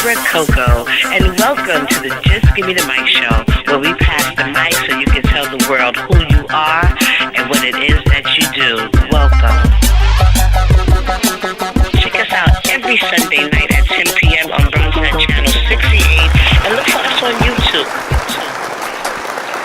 Deborah Coco, and welcome to the Just Give Me the Mic show, where we pass the mic so you can tell the world who you are and what it is that you do. Welcome. Check us out every Sunday night at 10 p.m. on Bronxnet Channel 68, and look for us on YouTube.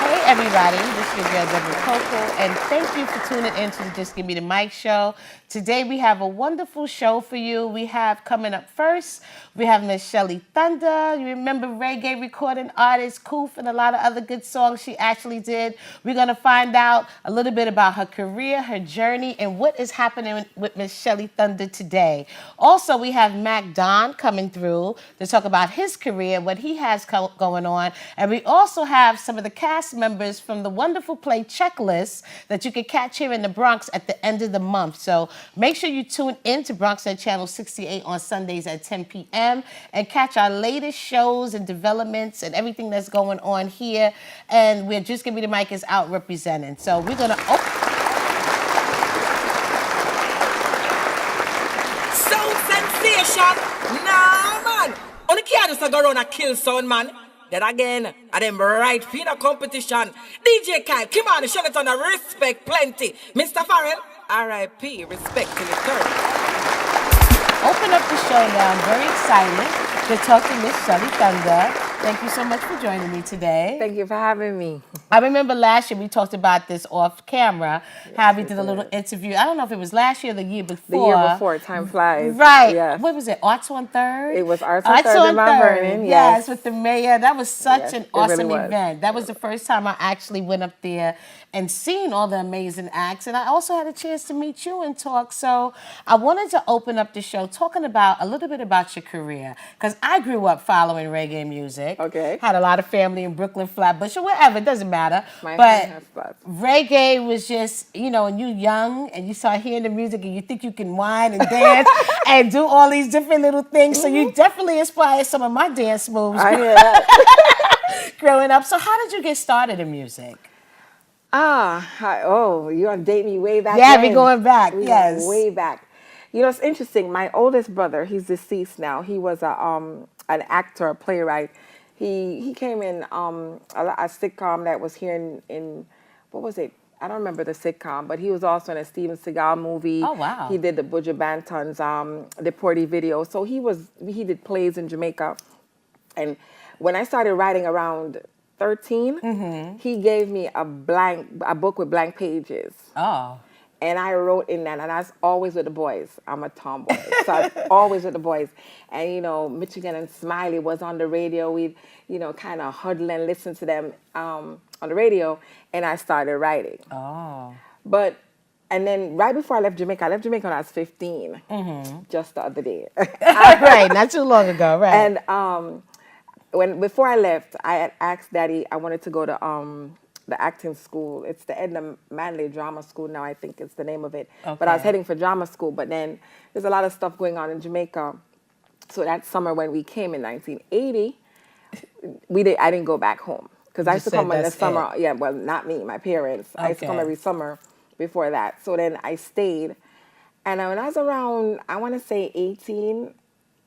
Hey everybody, this is your girl Deborah Coco, and thank you for tuning in to the Just Give Me the Mic show. Today we have a wonderful show for you. We have coming up first, we have Miss Shelly Thunder. You remember reggae recording artist, Koof, and a lot of other good songs she actually did. We're going to find out a little bit about her career, her journey, and what is happening with Miss Shelly Thunder today. Also, we have Mac Don coming through to talk about his career, what he has going on. And we also have some of the cast members from the wonderful play Checklist that you can catch here in the Bronx at the end of the month. So make sure you tune in to Bronxnet Channel 68 on Sundays at 10 p.m. and catch our latest shows and developments and everything that's going on here. And we're Just Give Me the Mic is out representing. So we're going to Sound sensation? Nah, man. Only can't just go around and kill sound, man. Then again, I them right for the competition. DJ Kyle, come on, show it on the respect plenty. Mr. Farrell, R.I.P. Respect till it's third. open up the show now. I'm very excited to talk to Miss Shelly Thunder. Thank you so much for joining me today. Thank you for having me. I remember last year we talked about this off camera, how we did a little interview. I don't know if it was last year or the year before. The year before, time flies. Right. Yeah. What was it, Arts on Third? It was Arts on Third in Mount Vernon, yes, with the mayor. That was such an awesome really event. That was the first time I actually went up there and seen all the amazing acts. And I also had a chance to meet you and talk. So I wanted to open up the show talking about a little bit about your career. Because I grew up following reggae music. Okay. Had a lot of family in Brooklyn, Flatbush, or wherever. It doesn't matter. My but family has flats. reggae was just, you know, when you're young and you start hearing the music and you think you can whine and dance and do all these different little things. So you definitely inspired some of my dance moves. I hear that. Growing up. So how did you get started in music? You want to date me way back Yeah, then? we going back, We yes. going way back. You know, it's interesting. My oldest brother, he's deceased now. He was an actor, a playwright. He came in a sitcom that was here in what was it? I don't remember the sitcom, but he was also in a Steven Seagal movie. Oh, wow. He did the Buju Banton's Deportee video. So he did plays in Jamaica. And when I started writing around 13, he gave me a book with blank pages. Oh. And I wrote in that, and I was always with the boys. I'm a tomboy, so I was always with the boys. And, you know, Michigan and Smiley was on the radio. We'd, you know, kind of huddle and listen to them on the radio, and I started writing. Oh. And then right before I left Jamaica when I was 15, just the other day. Right, not too long ago, right. And before I left, I had asked Daddy, I wanted to go to the acting school. It's the Edna Manley Drama School now, I think it's the name of it. Okay. But I was heading for drama school, but then there's a lot of stuff going on in Jamaica. So that summer when we came in 1980, I didn't go back home. Because I used to come in the summer. Yeah, well, not me, my parents. I used to come every summer before that. So then I stayed. And when I was around, I want to say 18,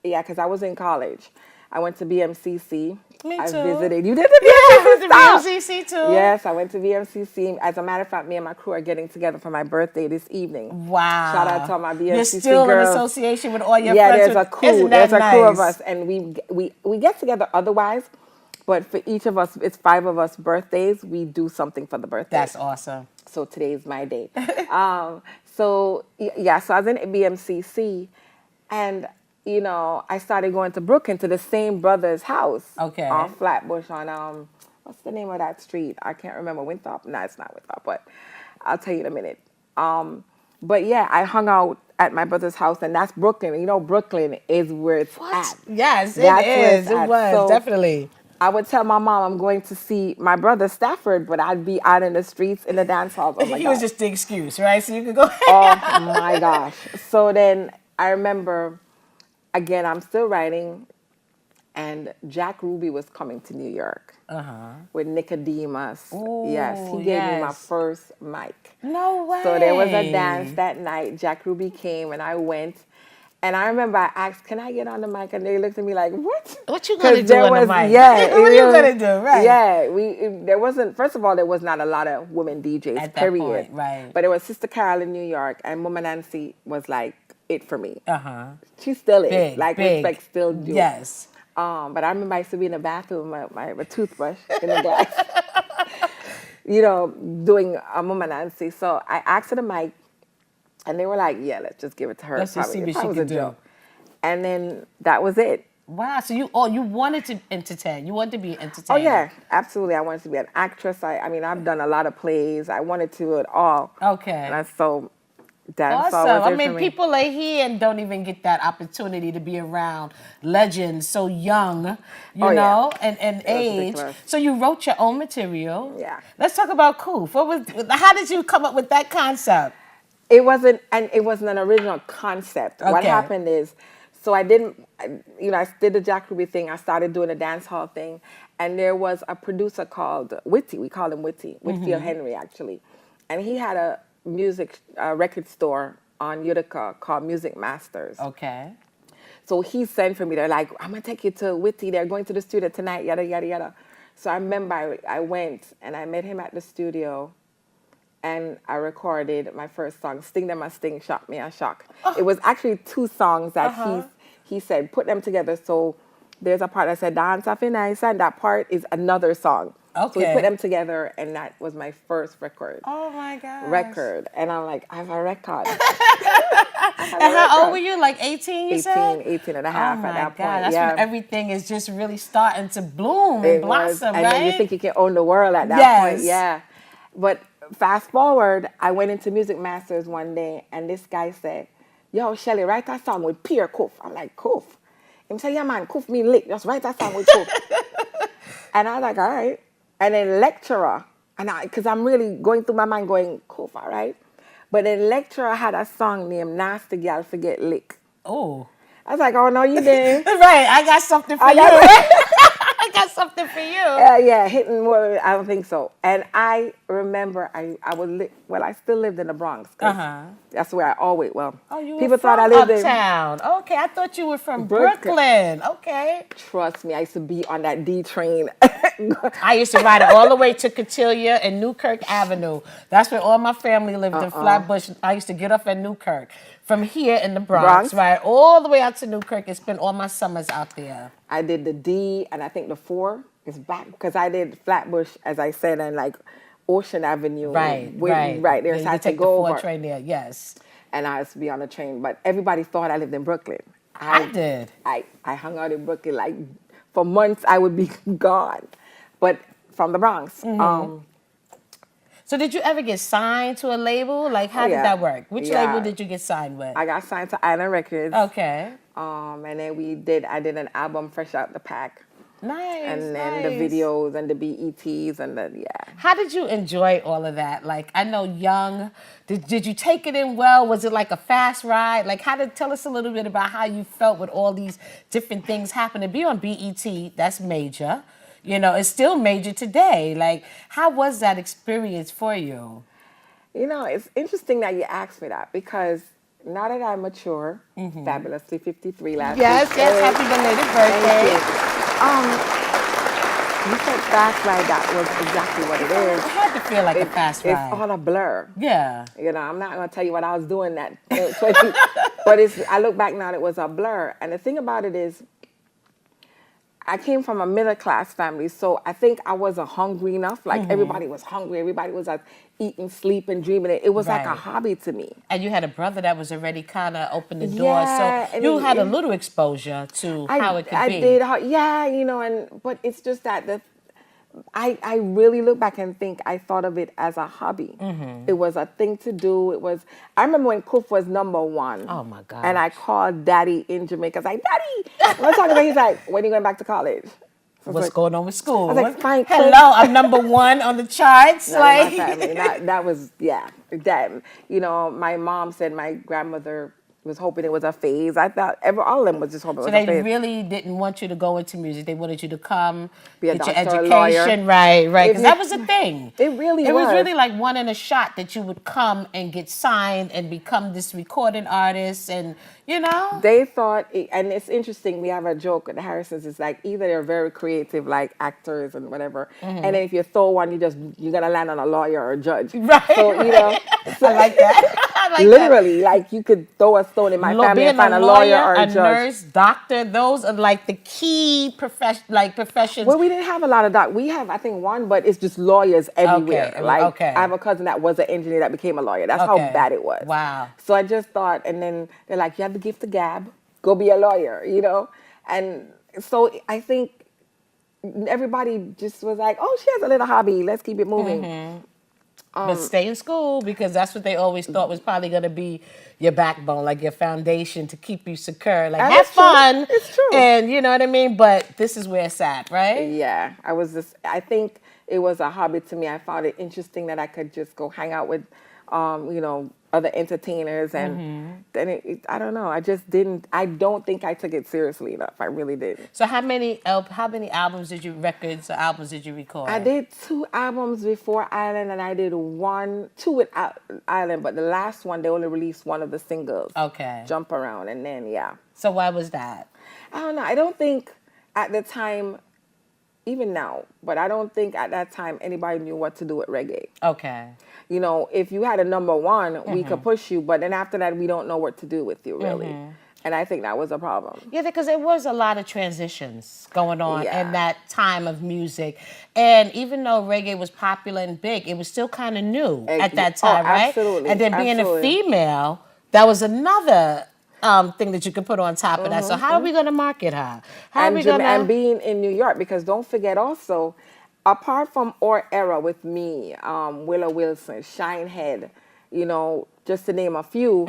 because I was in college. I went to BMCC. Me I too. visited. You did the BMCC? Yeah, I went to BMCC too. Yes, I went to BMCC. As a matter of fact, me and my crew are getting together for my birthday this evening. Wow. Shout out to all my BMCC You're still girls. in association with all your friends. Yeah, there's a crew. There's a crew of nice? us, and we get together otherwise. But for each of us, it's 5 of us birthdays. We do something for the birthday. That's awesome. So today's my day. So I was in BMCC, and you know, I started going to Brooklyn to the same brother's house. Okay. On Flatbush on what's the name of that street? I can't remember. Winthrop? No, it's not Winthrop, but I'll tell you in a minute. But yeah, I hung out at my brother's house, and that's Brooklyn. You know, Brooklyn is where it's at. Yes, That's it where is. it's It at. was, So definitely. I would tell my mom I'm going to see my brother Stafford, but I'd be out in the streets in the dance halls. Oh my He God. was just the excuse, right? So you could go. Oh my gosh. So then I remember, again, I'm still writing, and Jack Ruby was coming to New York with Nicodemus. Ooh, yes, he gave me my yes. first mic. No way. So there was a dance that night. Jack Ruby came, and I went. And I remember I asked, "Can I get on the mic?" And they looked at me like, "What? What you gonna do there on was, the mic? Yeah, What are you gonna do? Right. Yeah, there wasn't. First of all, there was not a lot of women DJs. At that period. point, right. But it was Sister Carol in New York, and Mama Nancy was like it for me. She still is. Big, like big. respect still due. Yes. But I remember I used to be in the bathroom with my toothbrush in the glass, you know, doing Mama Nancy. So I asked her the mic, and they were like, "Yeah, let's just give it to her." Let's just see what she can do. And then that was it. Wow. So you wanted to entertain. You wanted to be entertained. Oh yeah, absolutely. I wanted to be an actress. I mean, I've done a lot of plays. I wanted to do it all. Okay. And that's so. That's awesome. I mean, people like here and don't even get that opportunity to be around legends so young, you know, and age. Ridiculous. So you wrote your own material. Yeah. Let's talk about Koof. How did you come up with that concept? It wasn't an original concept. Okay. What happened is, so I did the Jack Ruby thing. I started doing a dance hall thing, and there was a producer called Whitty. We called him Whitty, Whitfield Henry actually, and he had a music record store on Utica called Music Masters. Okay. So he sent for me. They're like, "I'm gonna take you to Whitty. They're going to the studio tonight. Yada yada yada." So I remember I went and I met him at the studio. And I recorded my first song, Sting Them a Sting, Shock Me a Shock. It was actually 2 songs that he said, put them together. So there's a part that said, Dance Off in Nice, and that part is another song. Okay. So we put them together, and that was my first record. Oh my gosh. Record. And I'm like, I have a record. And how old were you? Like 18, you said? 18 and a half at that point. That's when everything is just really starting to bloom and blossom, right? And you think you can own the world at that point. Yeah. But fast forward, I went into Music Masters one day, and this guy said, "Yo, Shelly, write that song with pure Koof." I'm like, "Koof?" He said, "Yeah, man, Koof mean lick. Just write that song with Koof." And I was like, "All right." And then lecturer, because I'm really going through my mind going, "Koof, all right." But then lecturer had a song named Nasty Gal Forget Lick. Oh. I was like, "Oh, no, you didn't." Right, I got something for you. I got something for you. Yeah, hitting more. I don't think so. And I remember I still lived in the Bronx. That's where I always, people thought I lived uptown. Okay, I thought you were from Brooklyn. Okay. Trust me, I used to be on that D train. I used to ride it all the way to Cotillia and Newkirk Avenue. That's where all my family lived in Flatbush. I used to get off at Newkirk. From here in the Bronx, right, all the way out to Newkirk, and spent all my summers out there. I did the D, and I think the 4 is back, because I did Flatbush, as I said, and like Ocean Avenue. Right. There's you had to take go the 4 over. train there, yes. And I used to be on the train, but everybody thought I lived in Brooklyn. I did. I hung out in Brooklyn, like, for months I would be gone, but from the Bronx. So did you ever get signed to a label? Like, how did that work? Which label did you get signed with? I got signed to Island Records. Okay. And then I did an album fresh out the pack. Nice. And then the videos and the BETs and How did you enjoy all of that? Like, I know young, did you take it in well? Was it like a fast ride? Like, tell us a little bit about how you felt with all these different things happening. Be on BET, that's major. You know, it's still major today. Like, how was that experience for you? You know, it's interesting that you asked me that, because now that I'm mature, fabulously 53 last week. Yes, happy belated birthday. You said fast ride, that was exactly what it is. It had to feel like a fast ride. It's all a blur. Yeah. You know, I'm not going to tell you what I was doing that 20, but I look back now, it was a blur. And the thing about it is, I came from a middle class family, so I think I wasn't hungry enough. Like everybody was hungry, everybody was eating, sleeping, dreaming. It was like a hobby to me. And you had a brother that was already kind of opened the door, so you had a little exposure to how it could be. I did, you know, but it's just that I really look back and think I thought of it as a hobby. It was a thing to do. I remember when Koof was #1. Oh my God. And I called Daddy in Jamaica. I was like, "Daddy," I'm talking about. He's like, "When are you going back to college?" What's going on with school? I was like, "Fine." Hello, I'm #1 on the charts. No, that was, that, you know, my mom said my grandmother was hoping it was a phase. I thought all of them was just hoping it was So a phase. they really didn't want you to go into music. They wanted you to come, Be a get your doctor, a education, lawyer. right? Because that was the thing. It really It was was. really like one in a shot that you would come and get signed and become this recording artist, and you know. They thought, and it's interesting, we have a joke with the Harrisons, it's like either they're very creative, like actors and whatever, and then if you throw one, you're going to land on a lawyer or a judge. Right. So, you know. So I like that. I like literally, like you could throw a stone in my family and find a lawyer or a judge. nurse, doctor, those are like the key professions. Well, we didn't have a lot of we have, I think, one, but it's just lawyers everywhere. Okay. I have a cousin that was an engineer that became a lawyer. That's how bad it was. Wow. So I just thought, and then they're like, you have the gift of gab, go be a lawyer, you know? And so I think everybody just was like, oh, she has a little hobby, let's keep it moving. But stay in school, because that's what they always thought was probably going to be your backbone, like your foundation to keep you secure. Like, have fun. It's true. And you know what I mean? But this is where it's at, right? Yeah. I think it was a hobby to me. I found it interesting that I could just go hang out with, you know, other entertainers. And then I don't know. I don't think I took it seriously enough. I really didn't. So how many albums did you record? I did 2 albums before Island, and I did 2 with Island, but the last one, they only released one of the singles. Okay. Jump Around, and then, yeah. So why was that? I don't know. I don't think at the time, even now, but I don't think at that time anybody knew what to do with reggae. Okay. You know, if you had a number one, we could push you, but then after that, we don't know what to do with you, really. And I think that was a problem. Yeah, because there was a lot of transitions going on in that time of music. And even though reggae was popular and big, it was still kind of new at that time, right? Absolutely. And then being a female, that was another thing that you could put on top of that. So how are we going to market her? And being in New York, because don't forget also, apart from our era with me, Willow Wilson, Shinehead, you know, just to name a few,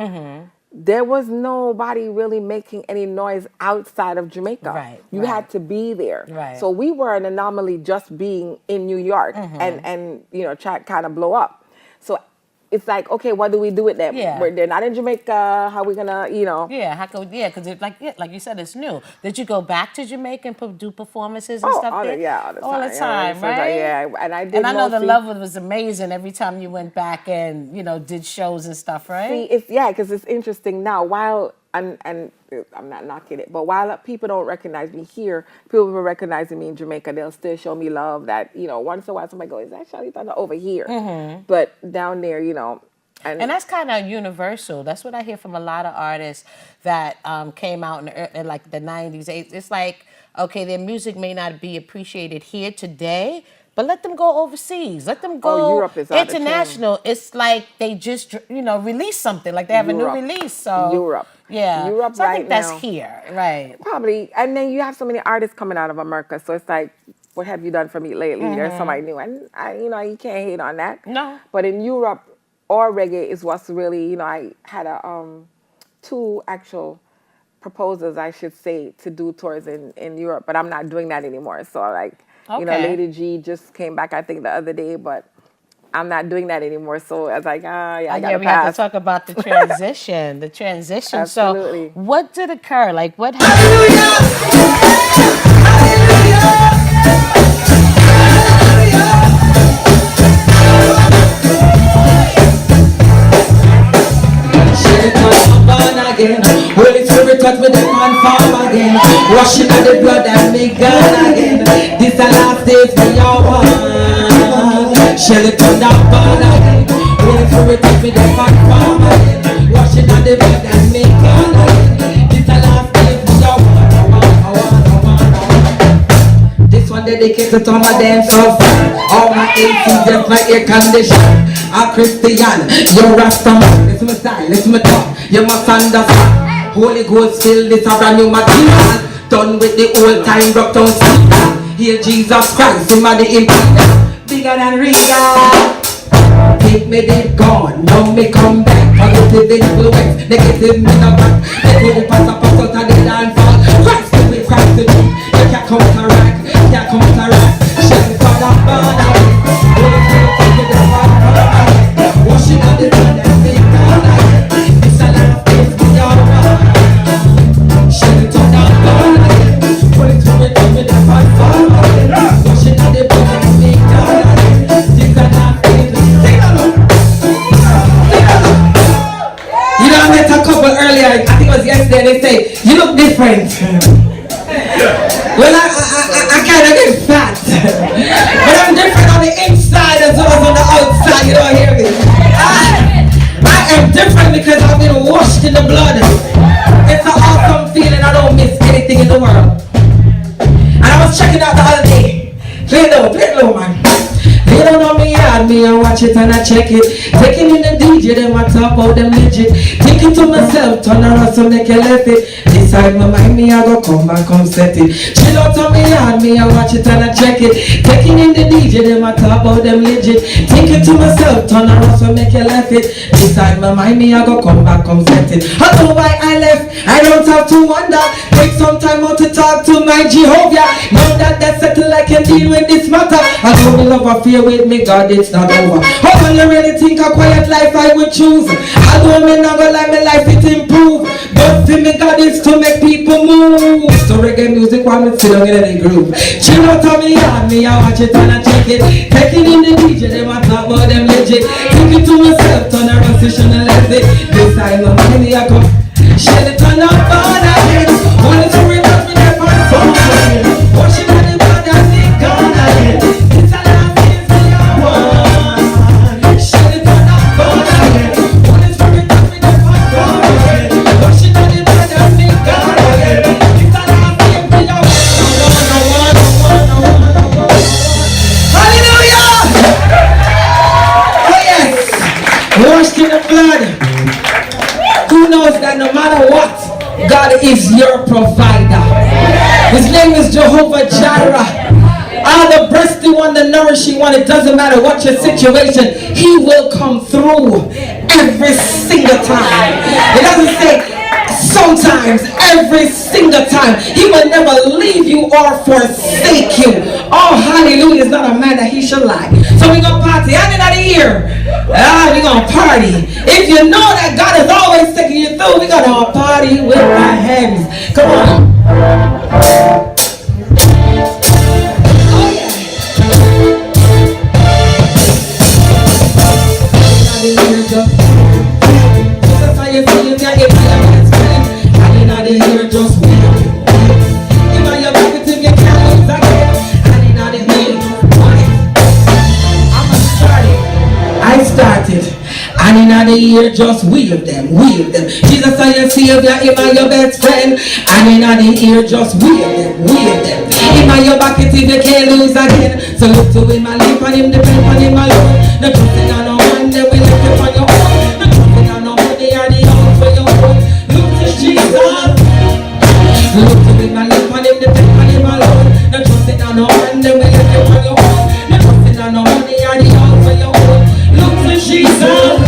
there was nobody really making any noise outside of Jamaica. Right. You had to be there. Right. So we were an anomaly just being in New York and you know, try kind of blow up. So it's like, okay, what do we do with them? Yeah. They're not in Jamaica. How are we gonna, you know? Yeah, because like you said, it's new. Did you go back to Jamaica and do performances and stuff there? All the time, right? Yeah, and I did. And I know the level was amazing every time you went back and, you know, did shows and stuff, right? See, because it's interesting now. While I'm not knocking it, but while people don't recognize me here, people were recognizing me in Jamaica. They'll still show me love. That, you know, once in a while somebody goes, "Is that Shelly Thunder over here?" But down there, you know. And that's kind of universal. That's what I hear from a lot of artists that came out in like the 90s. It's like, okay, their music may not be appreciated here today, but let them go overseas. Let them go Europe is out of international. It's like they just, you know, release something. Like they have a new release. So Europe. Yeah. Europe so I think right that's now. here. Right. Probably. And then you have so many artists coming out of America. So it's like, what have you done for me lately? There's somebody new. And, you know, you can't hate on that. No. But in Europe, or reggae is what's really, you know, I had 2 actual proposals, I should say, to do tours in Europe. But I'm not doing that anymore. So, like, you know, Lady G just came back, I think, the other day. But I'm not doing that anymore. So I was like, I got to we pass. have to talk about the transition. The transition. Absolutely. So what did occur? Like, what happened? Holy Spirit touch me, them and form again. Washing of the blood and me gone again. This the last days we are one. Shelly Thunder born again. Holy Spirit touch me, them and form again. Washing of the blood and me gone again. This the last days we are one. This one dedicated to my dancehall fan. All my ACs, just my air condition. I'm Christian, you're Rastaman. Listen my style, listen my talk. You must understand. Holy Ghost fill this a brand new material. Done with the old time rock down speaker. Hear Jesus Christ, him a the impact. Bigger than real. Take me dead gone, now me come back. Positive influence, negative me no back. They go the pass out of the dance hall. Christ to me, Christ to me. You can't counteract, can't counteract. Shelly Thunder born again. Holy Spirit take me the fire. Washing out the blood and me gone again. It's a last days we are. earlier, I think it was yesterday, they say, you look different. Well, I kind of get fat. But I'm different on the inside as well as on the outside, you don't hear me? I am different because I've been washed in the blood. It's an awesome feeling, I don't miss anything in the world. And I was checking out the other day. Play it low, man. They don't know me yard, me I watch it and I check it. Taking in the DJ, them I talk about them legit. Thinking to myself, turn around so make you left it. Decide my mind, me I go come back, come set it. Chill out on me yard, me I watch it and I check it. Taking in the DJ, them I talk about them legit. Thinking to myself, turn around so make you left it. Decide my mind, me I go come back, come set it. I know why I left, I don't have to wonder. Take some time out to talk to my Jehovah. Know that that's settled, I can deal with this matter. I know me love a fear with me, God, it's not over. How can you really think a quiet life I would choose? I don't me not gonna like my life it improve. But for me, God is to make people move. So reggae music while me sit down in the groove. Chill out on me yard, me I watch it and I check it. Taking in the DJ, them I talk about them legit. Thinking to myself, turn around, session and let it. This time I'm money I come. Shelly turn up on a head. Wanna to return me there for some time. Worship on the God and the God ahead. It's a last thing for your one. Shelly turn up on a head. Wanna to return me there for some time. Worship on the God and the God ahead. It's a last thing for your one. Hallelujah! Oh yes! Washed in the blood. Who knows that no matter what, God is your provider. His name is Jehovah Jireh. The breasty one, the nourishing one, it doesn't matter what your situation, He will come through every single time. It doesn't say sometimes, every single time. He will never leave you or forsake you. Oh, hallelujah, is not a man that he should lie. So we're going to party. End of the year. We're going to party. If you know that God is always taking you through, we're going to party with our hands. Come on. Oh, yeah. Just how you feel, you're here just wait. If I your negative, you can't lose again. And in the hill, I started. And in the year, just wheel them. Jesus are your savior, him are your best friend. And in the ear, just wheel them. Him are your bucket if you can't lose again. So look to him and live on him, depend on him alone. No trusting on no one, they will lift you on your own. No trusting on no money or the house for your own. Look to Jesus. Look to him and live on him, depend on him alone. No trusting on no one, they will lift you on your own. No trusting on no money or the house for your own. Look to Jesus.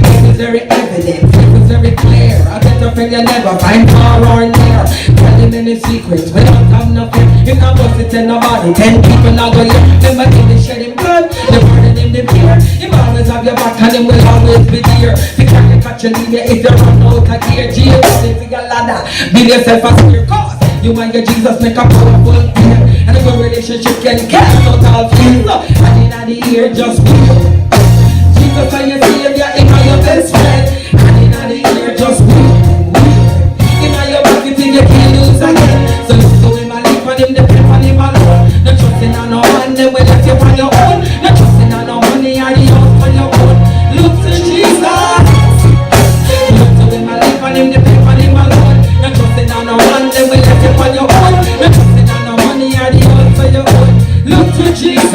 It was very evident, it was very clear. A better friend you never find far or near. Tell him any secrets, we don't have nothing. If not bust it tell nobody, 10 people now go here. Never give the shed him blood, the burden him the fear. Him always have your back and him will always be there. He can't catch you leave you if you run out of gear. Jesus is your ladder, build yourself a secure cause. You and your Jesus make a powerful pair. And a good relationship can cancel all fears. And in the ear just feel Jesus are your savior, him are your best friend. And in the ear just feel him are your back if you can't lose again. So look to him and live on him, depend on him alone. No trusting on no one, they will left you on your own. No trusting on no money or the house for your own. Look to Jesus. Look to him and live on him, depend on him alone. No trusting on no one, they will left you on your own. No trusting on no money or the house for your own. Look to Jesus.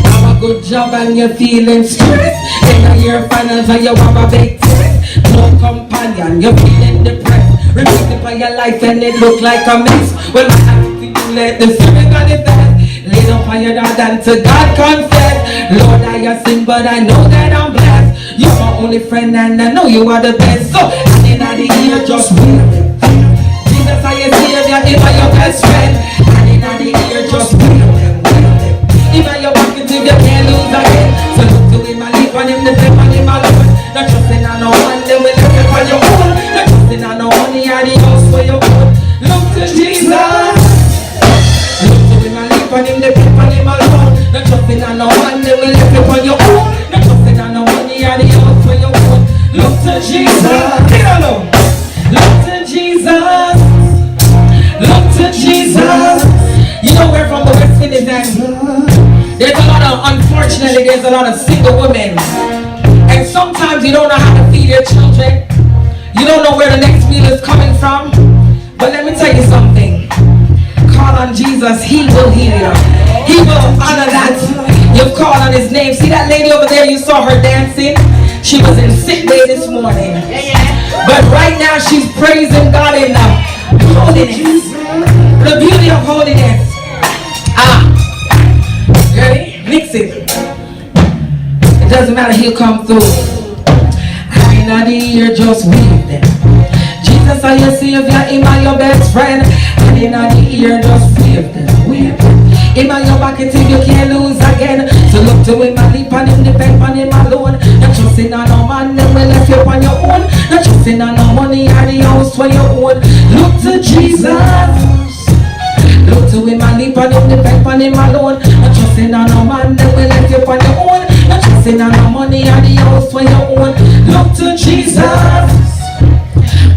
Have a good job and you're feeling stressed. In your finals and you have a big test. No companion, you're feeling depressed. Repeat it for your life and it look like a mess. Well, I have to let the Spirit manifest. Lay down on your dog and to God confess. Lord, I have sinned but I know that I'm blessed. You're my only friend and I know you are the best. So, in the ear just wheel them. Jesus are your savior, him are your best friend. And in the ear just wheel them. Him are your back if you can't lose again. So look to him and live on him, depend on him alone. Not trusting on no one, they will live on your own. Not trusting on no money or the house for your own. Look to Jesus. Look to him and live on him, depend on him alone. Not trusting on no one, they will live on your own. Not trusting on no money or the house for your own. Look to to Jesus. Take it alone. Look to Jesus. Look to Jesus. You know we're from the West Indies and there's a lot of, unfortunately, there's a lot of single women. And sometimes you don't know how to feed your children. You don't know where the next meal is coming from. But let me tell you something. Call on Jesus, He will heal you. He will honor that. You've called on His name. See that lady over there, you saw her dancing? She was in sick day this morning. But right now she's praising God in holiness. The beauty of holiness. Ready? Mix it. It doesn't matter, He'll come through. I ain't not here, just weave them. Jesus are your savior, Him are your best friend. I ain't not here, just weave them. Weave them. Him are your pocket till you can't lose again. So look to Him and leap on Him, depend on Him alone. Not trusting on no man, then we left you on your own. Not trusting on no money or the house for your own. Look to Jesus. Look to Him and leap on Him, depend on Him alone. Not trusting on no man, then we left you on your own. Not trusting on no money or the house for your own. Look to Jesus.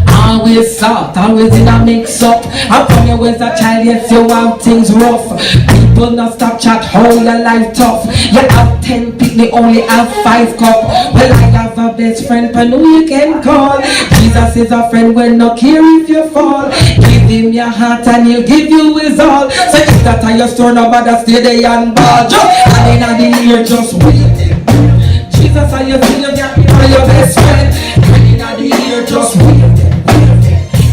Always soft, always in a mix-up. How come you was a child, yes you have things rough. People not stop chat, how your life tough. You have 10 people, only have 5 cup. Well I have a best friend, but no you can call. Jesus is a friend when no care if you fall. Give Him your heart and He'll give you His all. So if that are your store, no bother stay there and ball. And in the ear just wait. Jesus are your savior, your best friend. And in the ear just wait.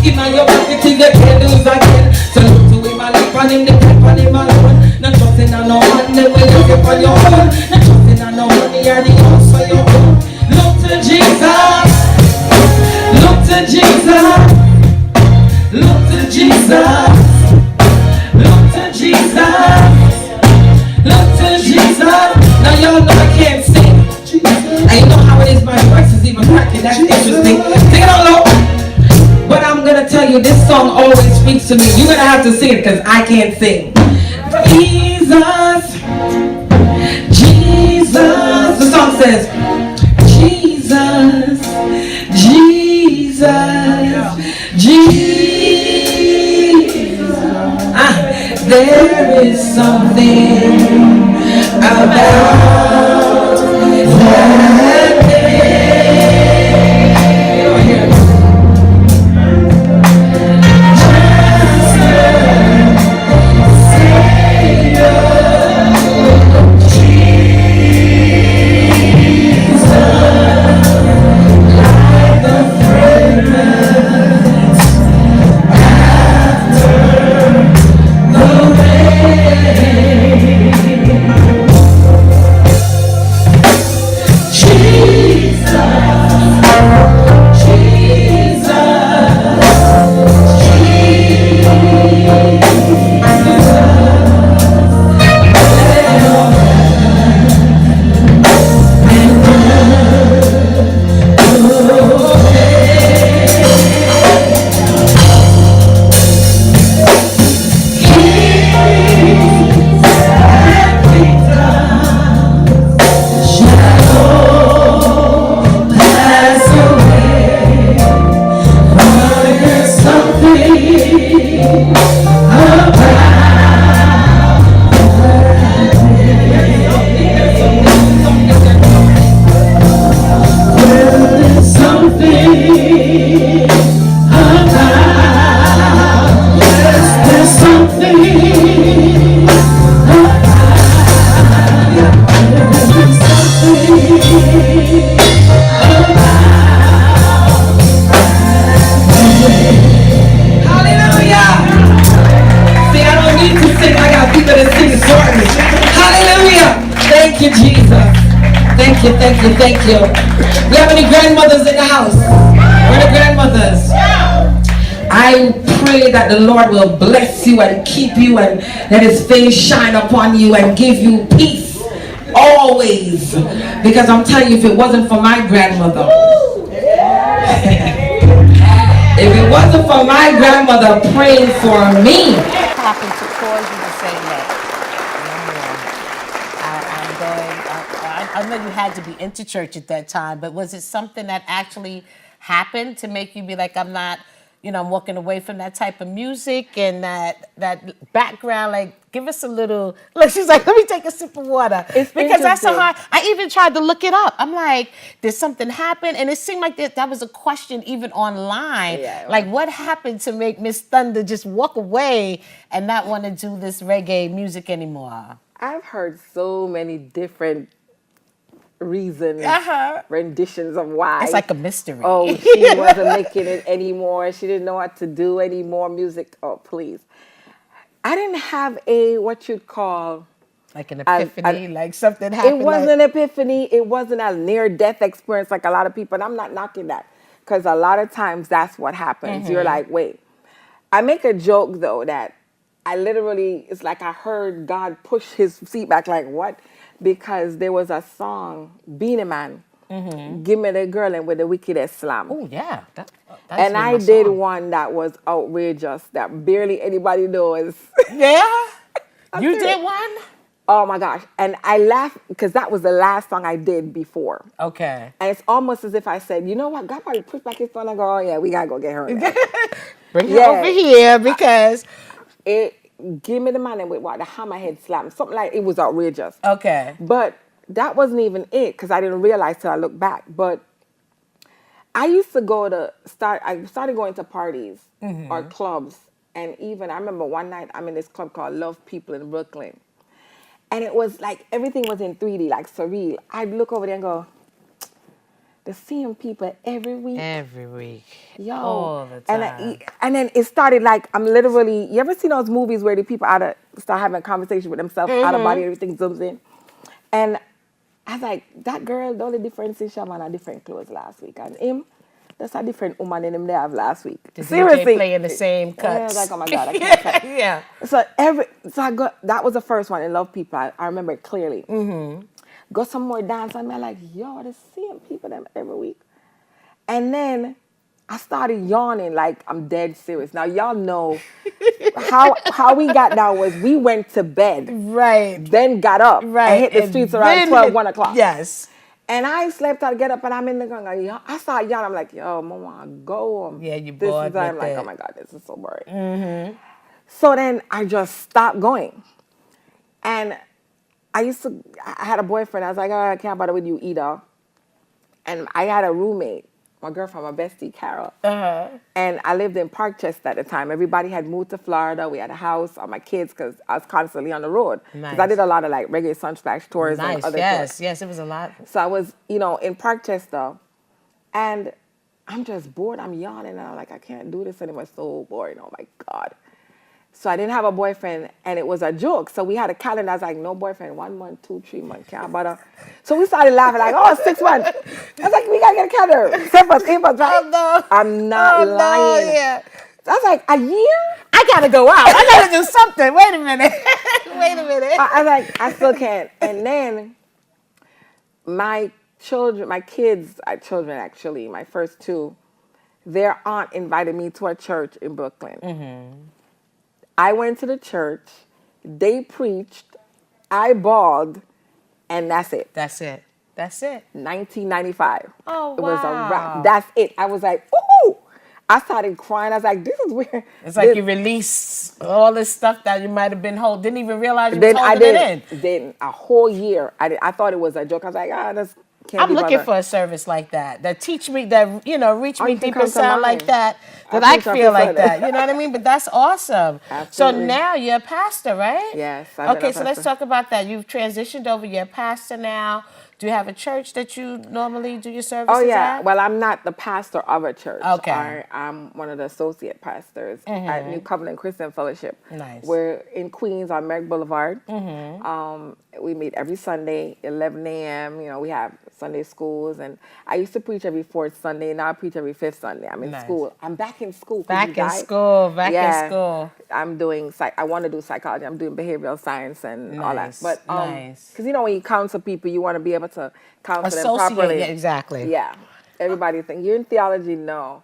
Him and your pocket till you can't lose again. So look to Him and leap on Him, depend on Him alone. Not trusting on no man, then we look up on your own. Not trusting on no money or the house for your own. Look to Jesus. Look to Jesus. Look to Jesus. Look to Jesus. Look to Jesus. Now y'all know I can't sing. And you know how it is, my voice is even cracking. That's interesting. Sing it on low. But I'm gonna tell you, this song always speaks to me. You're gonna have to sing it because I can't sing. Jesus, Jesus. The song says, Jesus, Jesus, Jesus. There is something about that name. You don't hear it. Thank you. We have any grandmothers in the house? Where are the grandmothers? I pray that the Lord will bless you and keep you and let His face shine upon you and give you peace always. Because I'm telling you, if it wasn't for my grandmother, if it wasn't for my grandmother praying for me, Happen to cause you to say that. No more. I'm going. I know you had to be into church at that time, but was it something that actually happened to make you be like, I'm not, I'm walking away from that type of music and that background? Like, give us a little. Look, she's like, let me take a sip of water. It's because that's so interesting. hard. I even tried to look it up. I'm like, did something happen? And it seemed like that was a question even online. Yeah, like, what happened to make Miss Thunder just walk away and not want to do this reggae music anymore? I've heard so many different reasons, renditions of why. It's like a mystery. Oh, she wasn't making it anymore. She didn't know what to do anymore. Music. Oh, please. I didn't have a what you'd call like an epiphany, like something happened. It wasn't an epiphany. It wasn't a near-death experience like a lot of people. And I'm not knocking that because a lot of times that's what happens. You're like, wait. I make a joke though that I literally, it's like I heard God push his seat back. Like what? Because there was a song, Beanie Man, Gimme the Girl and with the Wickedest Slam. Oh, yeah. That's and I did one that was outrageous that barely anybody knows. Yeah? You did one? Oh my gosh. And I laughed because that was the last song I did before. Okay. And it's almost as if I said, you know what? God probably pushed back his phone and go, oh yeah, we got to go get her. Bring her over here because... Give me the man with what? The hammerhead slam. Something like it was outrageous. Okay. But that wasn't even it because I didn't realize till I looked back. But I used to I started going to parties or clubs. And even I remember one night I'm in this club called Love People in Brooklyn. And it was like everything was in 3D, like surreal. I'd look over there and go, the same people every week. Every week. Yo. All the time. And then it started like, I'm literally, you ever seen those movies where the people start having a conversation with themselves, out of body, everything zooms in? And I was like, that girl, the only difference is she had on different clothes last week. And him, that's a different woman in him they have last week. Seriously. Playing the same cuts. I was like, oh my God, I can't. Yeah. So that was the first one in Love People. I remember it clearly. Go some more dance. I'm like, yo, the same people them every week. And then I started yawning like I'm dead serious. Now y'all know how we got down was we went to bed. Right. Then got up and hit the streets around 12, 1 o'clock. Yes. And I slept out, get up, and I'm in the gun. I started yawning. I'm like, yo, mama, go home. Yeah, you bored. I'm like, oh my God, this is so boring. So then I just stopped going. And I had a boyfriend. I was like, oh, I can't bother with you either. And I had a roommate, my girlfriend, my bestie, Carol. And I lived in Parkchester at the time. Everybody had moved to Florida. We had a house, all my kids, because I was constantly on the road. Because I did a lot of like reggae sunsplash tours and other tours. Yes, it was a lot. So I was, in Parkchester. And I'm just bored. I'm yawning. And I'm like, I can't do this anymore. It's so boring. Oh, my God. So I didn't have a boyfriend, and it was a joke. So we had a calendar. I was like, no boyfriend, 1 month, 2, 3 months, can't bother. So we started laughing like, oh, 6 months. I was like, we gotta get a calendar. 7 months, 8 months, right? Oh, no. I'm not lying. No, yeah. So I was like, a year? I gotta go out. I gotta do something. Wait a minute. Wait a minute. I was like, I still can't. And then my kids actually, my first 2, their aunt invited me to a church in Brooklyn. I went to the church, they preached, I bawled, and that's it. That's it. 1995. Oh, wow. It was a wrap. That's it. I was like, ooh. I started crying. I was like, this is weird. It's like you released all this stuff that you might have been holding. Didn't even realize you was holding it in. Then a whole year, I thought it was a joke. I was like, that's can't be I'm looking bothered. for a service like that teach me, that, reach me you can deep come and to sound mine. like that I I think I feel feel like that. that. You know what I mean? But that's awesome. Absolutely. So now you're a pastor, right? Yes. I've been Okay, a so let's pastor. talk about that. You've transitioned over. You're a pastor now. Do you have a church that you normally do your services Oh, yeah. at? Well, I'm not the pastor of a church. Okay. I'm one of the associate pastors at New Covenant Christian Fellowship. Nice. We're in Queens on Merrick Boulevard. We meet every Sunday, 11 a.m. We have Sunday schools. And I used to preach every 4th Sunday. Now I preach every 5th Sunday. I'm in school. I'm back in school. Back in school. I'm doing, I want to do psychology. I'm doing behavioral science and all that. But, nice. because, when you counsel people, you want to be able to counsel them Associate, properly. yeah, exactly. Yeah. Everybody think you're in theology. No.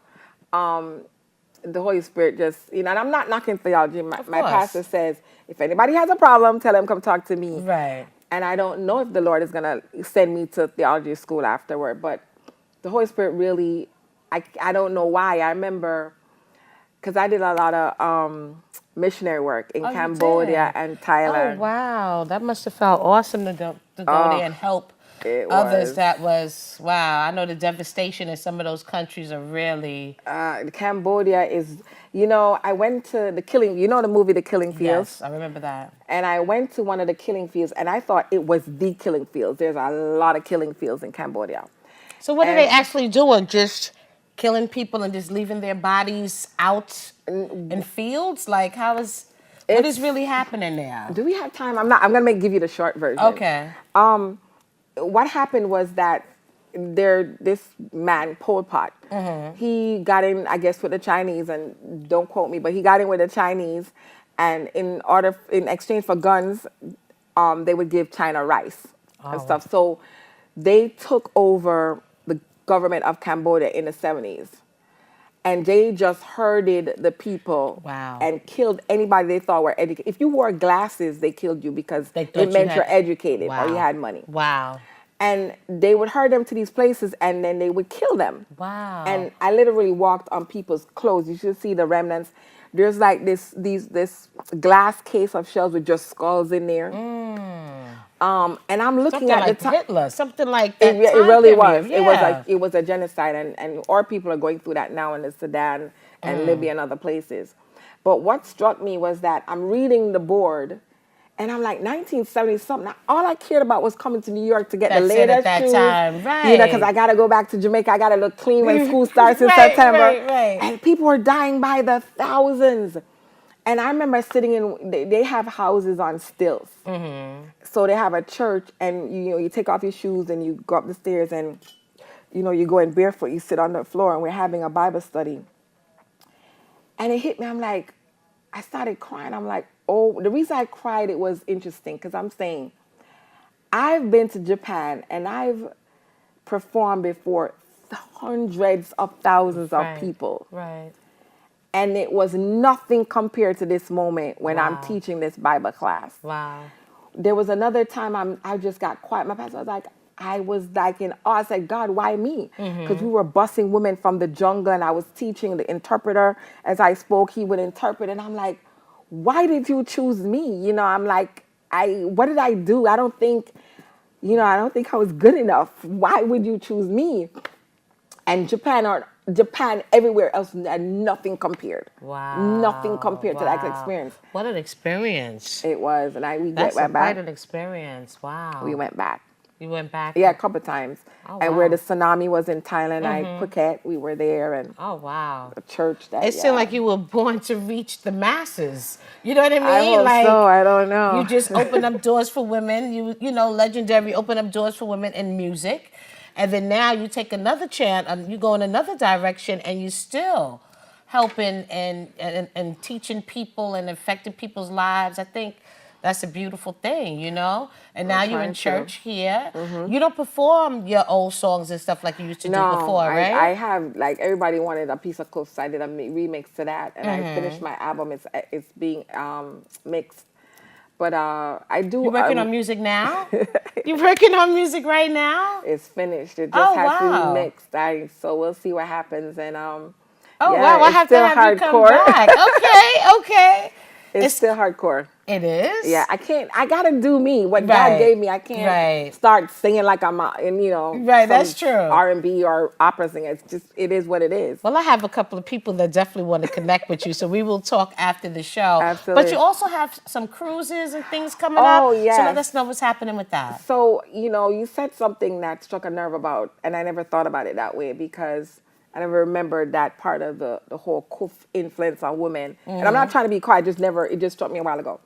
The Holy Spirit just, and I'm not knocking theology. My pastor says, if anybody has a problem, tell them come talk to me. Right. And I don't know if the Lord is going to send me to theology school afterward, but the Holy Spirit really, I don't know why. I remember, because I did a lot of missionary work in Cambodia and Thailand. Oh, wow. That must have felt awesome to go there and help others. That was, wow. I know the devastation in some of those countries are really... Cambodia is, I went to the the movie The Killing Fields? Yes, I remember that. And I went to one of the killing fields, and I thought it was the killing fields. There's a lot of killing fields in Cambodia. So what are they actually doing? Just killing people and just leaving their bodies out in fields? Like, what is really happening there? Do we have time? I'm gonna give you the short version. Okay. What happened was that this man, Pol Pot, he got in, I guess, with the Chinese, and don't quote me, but he got in with the Chinese, and in exchange for guns, they would give China rice and stuff. So they took over the government of Cambodia in the 70s. And they just herded the people and killed anybody they thought were educated. If you wore glasses, they killed you because it meant you're educated or you had money. Wow. And they would herd them to these places, and then they would kill them. Wow. And I literally walked on people's clothes. You should see the remnants. There's like this glass case of shells with just skulls in there. And I'm looking at like the Hitler, something like that. It really was. Yeah. It was a genocide, and our people are going through that now in the Sudan and Libya and other places. But what struck me was that I'm reading the board, and I'm like 1970 something. All I cared about was coming to New York to get the latest shoes. Time, right? Because I gotta go back to Jamaica. I gotta look clean when school starts in September. Right. And people were dying by the thousands. And I remember sitting they have houses on stilts. So they have a church, and you take off your shoes and you go up the stairs, and you go in barefoot, you sit on the floor, and we're having a Bible study. And it hit me, I started crying. I'm like, oh, the reason I cried, it was interesting, because I'm saying, I've been to Japan and I've performed before hundreds of thousands of people. Right. And it was nothing compared to this moment when I'm teaching this Bible class. Wow. There was another time I just got quiet. My pastor was like in awe. I said, God, why me? Because we were busing women from the jungle, and I was teaching the interpreter. As I spoke, he would interpret, and I'm like, why did you choose me? I'm like, what did I do? I don't think I was good enough. Why would you choose me? And Japan, everywhere else, had nothing compared. Wow. Nothing compared to that experience. What an experience. It was. And we went back. That's quite an experience. Wow. We went back. You went back? Yeah, a couple of times. Oh, and where the tsunami was in Thailand, Phuket, we were there. And oh, wow. A church that, it seemed like you were born to reach the masses. You know what I mean? I hope so. I don't know. You just opened up doors for women. Legendary, open up doors for women in music. And then now you take another chance, you go in another direction, and you still helping and teaching people and affecting people's lives. I think that's a beautiful thing, And now you're in church here. You don't perform your old songs and stuff like you used to do before, right? I have, like, everybody wanted a piece of clothes, so I did a remix to that, and I finished my album. It's being mixed. But I do. You working on music now? You working on music right now? It's finished. It just has to be mixed. So we'll see what happens. And wow! I have to have you come back. Okay. It's still hardcore. It is? Yeah, I gotta do me. What God gave me, I can't start singing like I'm that's true. R&B or opera singer. It is what it is. Well, I have a couple of people that definitely want to connect with you, so we will talk after the show. Absolutely. But you also have some cruises and things coming up. Oh, yes. So let us know what's happening with that. So, you said something that struck a nerve about, and I never thought about it that way, because I never remembered that part of the whole Kuf influence on women. And I'm not trying to be quiet, it just struck me a while ago.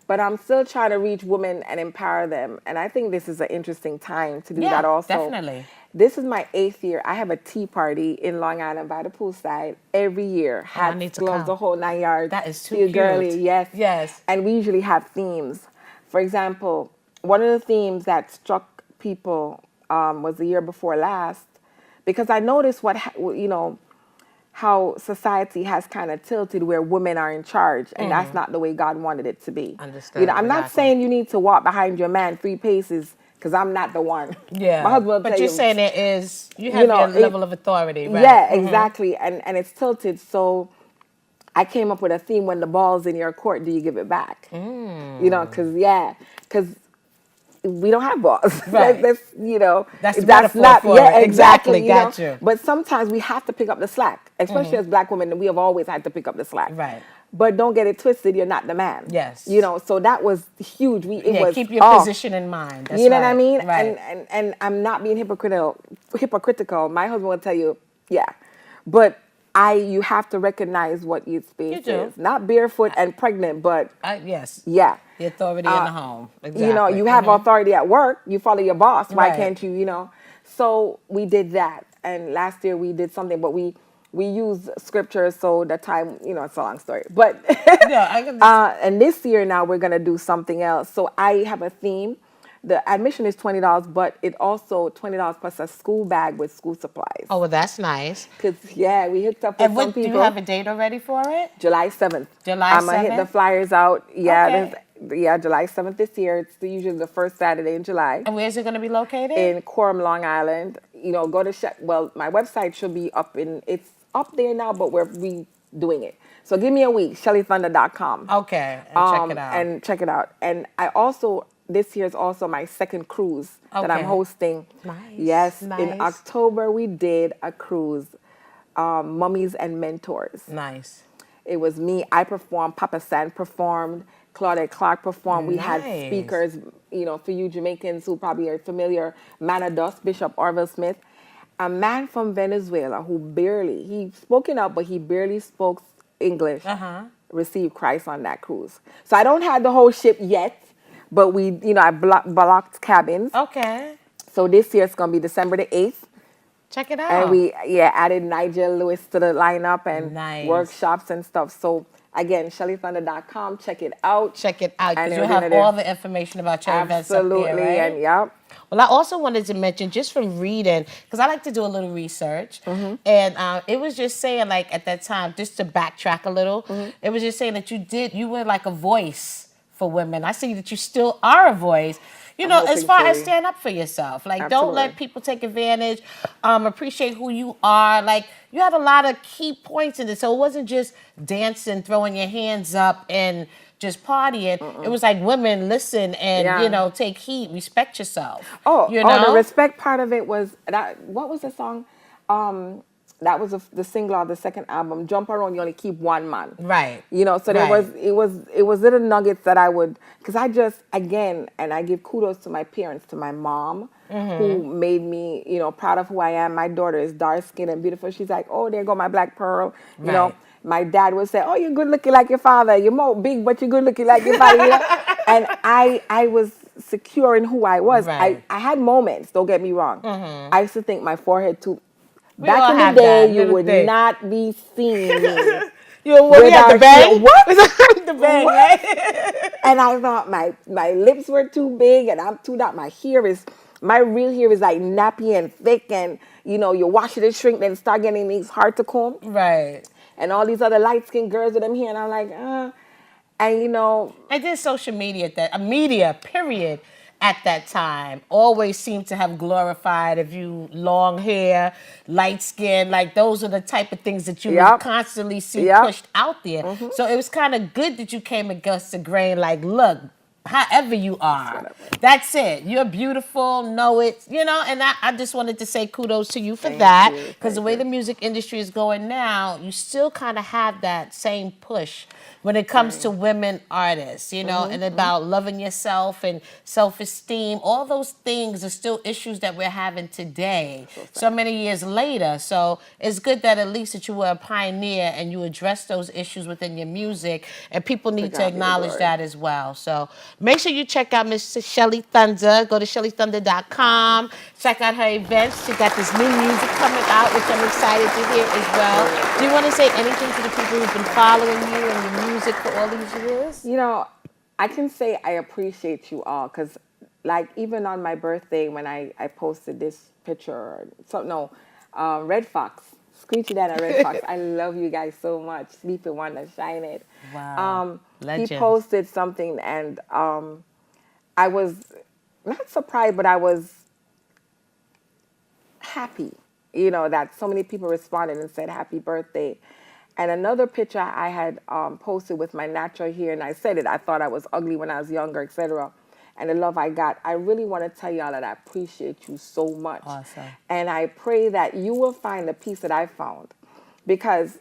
But I'm still trying to reach women and empower them. And I think this is an interesting time to do that also. Definitely. This is my 8th year. I have a tea party in Long Island by the poolside every year. Hats, gloves, the whole 9 yards. That is too cute. Girly, yes. Yes. And we usually have themes. For example, one of the themes that struck people was the year before last, because I noticed how society has kind of tilted where women are in charge, and that's not the way God wanted it to be. Understand. I'm not saying you need to walk behind your man 3 paces, because I'm not the one. Yeah. My husband will but tell you're you, saying there is, you have your level of authority, right? Yeah, exactly. And it's tilted. So I came up with a theme: when the ball's in your court, do you give it back? Because we don't have balls. Right. That's That's the that's metaphor not for yeah it. exactly. Got you. But sometimes we have to pick up the slack, especially as Black women. We have always had to pick up the slack. Right. But don't get it twisted. You're not the man. Yes. So that was huge. It was keep your position in mind. That's you know what I mean? Right. And I'm not being hypocritical. My husband will tell you, yeah, but you have to recognize what your space is. Not barefoot and pregnant, but yes. Yeah. The authority in the home. Exactly. You have authority at work. You follow your boss. Why Right. can't you? So we did that, and last year we did something, but we used scripture. So the time, it's a long story, but and this year now we're gonna do something else. So I have a theme. The admission is $20, but it also $20 plus a school bag with school supplies. Oh, well, that's nice. Because, we hooked up with some people. Do you have a date already for it? July 7th. I'm going to hit the flyers out. Yeah, July 7th this year. It's usually the first Saturday in July. And where's it going to be located? In Coram, Long Island. Go to, my website should be it's up there now, but we're redoing it. So give me a week, shellythunder.com. Okay, and check it out. And this year is also my second cruise that I'm hosting. Nice. Yes, in October we did a cruise, Mummies and Mentors. Nice. It was me, I performed, Papa San performed, Claudette Clark performed. We had speakers, for you Jamaicans who probably are familiar, Man of Dust, Bishop Orville Smith, a man from Venezuela who he spoke enough, but he barely spoke English, received Christ on that cruise. So I don't have the whole ship yet. But I blocked cabins. Okay. So this year it's going to be December the 8th. Check it out. And we added Nigel Lewis to the lineup and workshops and stuff. So again, shellythunder.com. Check it out. Check it out. Because you'll have all the information about your events up there, right? And Well, I also wanted to mention, just from reading, because I like to do a little research, and it was just saying, like, at that time, just to backtrack a little, it was just saying that you were like a voice for women. I see that you still are a voice, as far as stand up for yourself. Like, don't let people take advantage. Appreciate who you are. Like, you had a lot of key points in this. So it wasn't just dancing, throwing your hands up, and just partying. It was like, women, listen and, take heed, respect yourself. The respect part of it was that. What was the song? That was the single of the second album, Jump Around, You Only Keep One Man. Right. So there it was little nuggets that I would, because I just, again, and I give kudos to my parents, to my mom, who made me, proud of who I am. My daughter is dark skinned and beautiful. She's like, oh, there go my black pearl. My dad would say, oh, you're good looking like your father. You're more big, but you're good looking like your father. And I was secure in who I was. Right. I had moments, don't get me wrong. I used to think my forehead too. Back in the day, you would not be seen me. We had the bang? What? The bang, right? And I thought my lips were too big, and I'm too dark. My real hair is like nappy and thick, and you wash it and shrink, then start getting these hard to comb. Right. And all these other light skinned girls with them here, and I'm like, and And then social media, period, at that time always seemed to have glorified if you long hair, light skin, like those are the type of things that you would constantly see pushed out there. So it was kind of good that you came against the grain, like, look, however you are, that's it. You're beautiful, know it, and I just wanted to say kudos to you for that, because the way the music industry is going now, you still kind of have that same push when it comes to women artists, and about loving yourself and self-esteem. All those things are still issues that we're having today, so many years later. So it's good that at least that you were a pioneer and you addressed those issues within your music, and people need to acknowledge that as well. So make sure you check out Miss Shelly Thunder. Go to shellythunder.com. Check out her events. She got this new music coming out, which I'm excited to hear as well. Do you want to say anything to the people who've been following you and your music for all these years? I can say I appreciate you all, because, like, even on my birthday when I posted this picture, Red Fox Preachy Dan and Red Fox. I love you guys so much. Sleepy Wonder, Shine It. Wow. He posted something, and I was not surprised, but I was happy, you know, that so many people responded and said happy birthday. And another picture I had posted with my natural hair, and I said it, I thought I was ugly when I was younger, etc. And the love I got, I really want to tell y'all that I appreciate you so much. Awesome. And I pray that you will find the peace that I found. Because,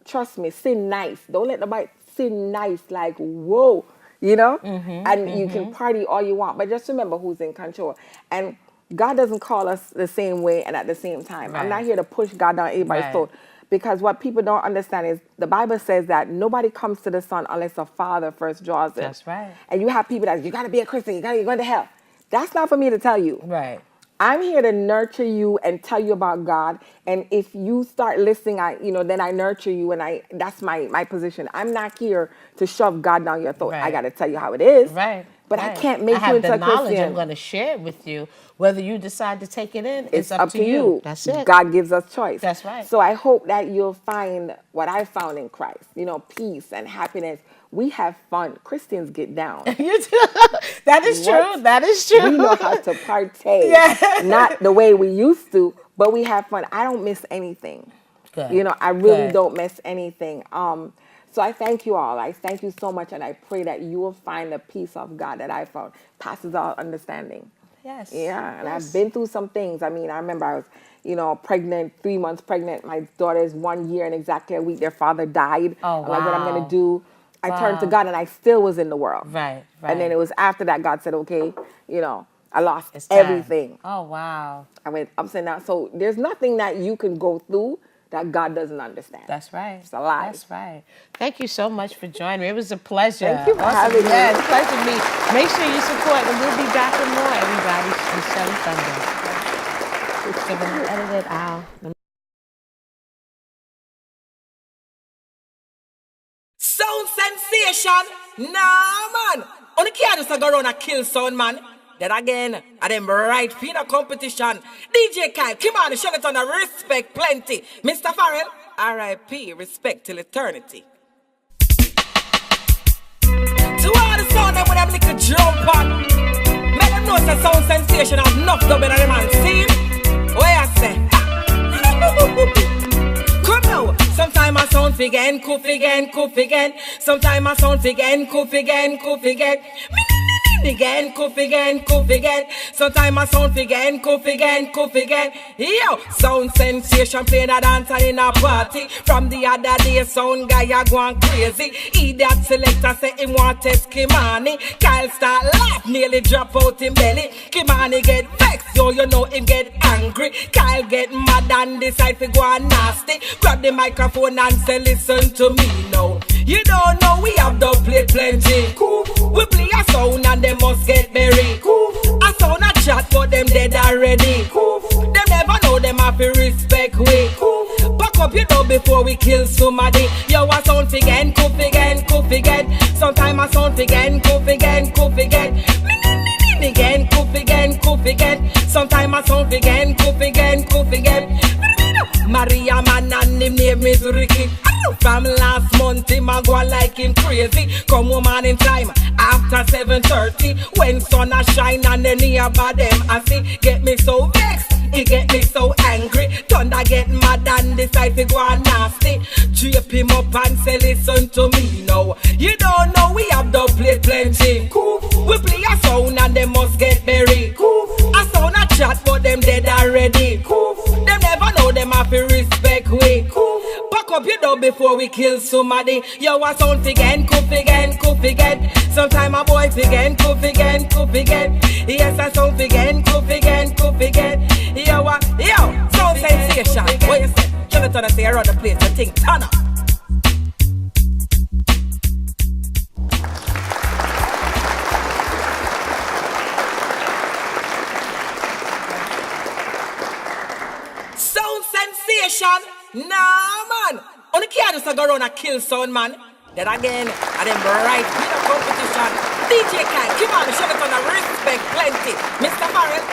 trust me, sin nice. Don't let nobody sin nice, like, whoa, you know? And you can party all you want, but just remember who's in control. And God doesn't call us the same way and at the same time. I'm not here to push God down anybody's throat. Because what people don't understand is the Bible says that nobody comes to the Son unless the Father first draws them. That's right. And you have people that, you got to be a Christian, you're going to hell. That's not for me to tell you. Right. I'm here to nurture you and tell you about God. And if you start listening, then I nurture you, and that's my position. I'm not here to shove God down your throat. Right. I got to tell you how it is. Right. But I can't make you into a I have the knowledge. Christian. I'm going to share it with you. Whether you decide to take it in, it's up to you. That's it. God gives us choice. That's right. So I hope that you'll find what I found in Christ. You know, peace and happiness. We have fun. Christians get down. You do. That is true. That is true. We know how to partake. Yeah. Not the way we used to, but we have fun. I don't miss anything. Good. You know, I really don't miss anything. So I thank you all. I thank you so much, and I pray that you will find the peace of God that I found. Passes all understanding. Yes. Yeah, and I've been through some things. I mean, I remember I was, pregnant, 3 months pregnant. My daughter is 1 year and exactly a week. Their father died. Oh, wow. I'm like, what I'm going to do? I turned to God, and I still was in the world. Right. And then it was after that God said, okay, I lost everything. Oh, wow. I went upside down. So there's nothing that you can go through that God doesn't understand. That's right. It's a lie. That's right. Thank you so much for joining me. It was a pleasure. Thank you for having me. Yeah, it's a pleasure to meet. Make sure you support, and we'll be back with more, everybody. It's Shelly Thunder. So when you edit it out. Sound sensation? Nah, man. Only can't just go around and kill sound, man. Then again, I them right in a competition. DJ Kai, come on, shut it on the respect plenty. Mr. Farrell, R.I.P. respect till eternity. To all the sound them with them little jump on. Make them know the sound sensation has enough dubbing on the man scene. Where I say, come now. Sometime I sound again, coof again. Sometime I sound again, coof again. Again, coof again. Sometime I sound again, coof again. Yo, sound sensation playing a dance in a party. From the other day, sound guy a gone crazy. Idiot selector say him want test Kimani. Kyle start laugh, nearly drop out him belly. Kimani get vexed, yo, you know him get angry. Kyle get mad and decide to go on nasty. Grab the microphone and say, listen to me now. You don't know we have done play plenty. We play a sound and they must get buried. A sound a chat but them dead already. Them never know them have to respect we. Back up you know before we kill somebody. Yo a sound again, coof again. Sometime a sound again, coof again. Again, coof again. Sometime a sound again, coof again. Maria man and him name is Ricky. From last month him a go like him crazy. Come woman in time after 7:30 when sun a shine and then nearby them I see get me so vexed. He get me so angry. Thunder get mad and decide to go on nasty. Drape him up and say listen to me now. You don't know we have done play plenty. We play a sound and they must get buried. A sound a chat but them dead already. Them never know them have to respect we. Back up you know before we kill somebody. Yo a sound again, coof again. Sometime a boy again, coof again. Yes a sound again, coof again. Yo, sound sensation. What you say? Jonathan say around the place, the thing turn up. Sound sensation? Nah, man. Only can't just go around and kill sound, man. Then again, I them right in a competition. DJ Kai, come on, shut it on the respect plenty. Mr. Farrell,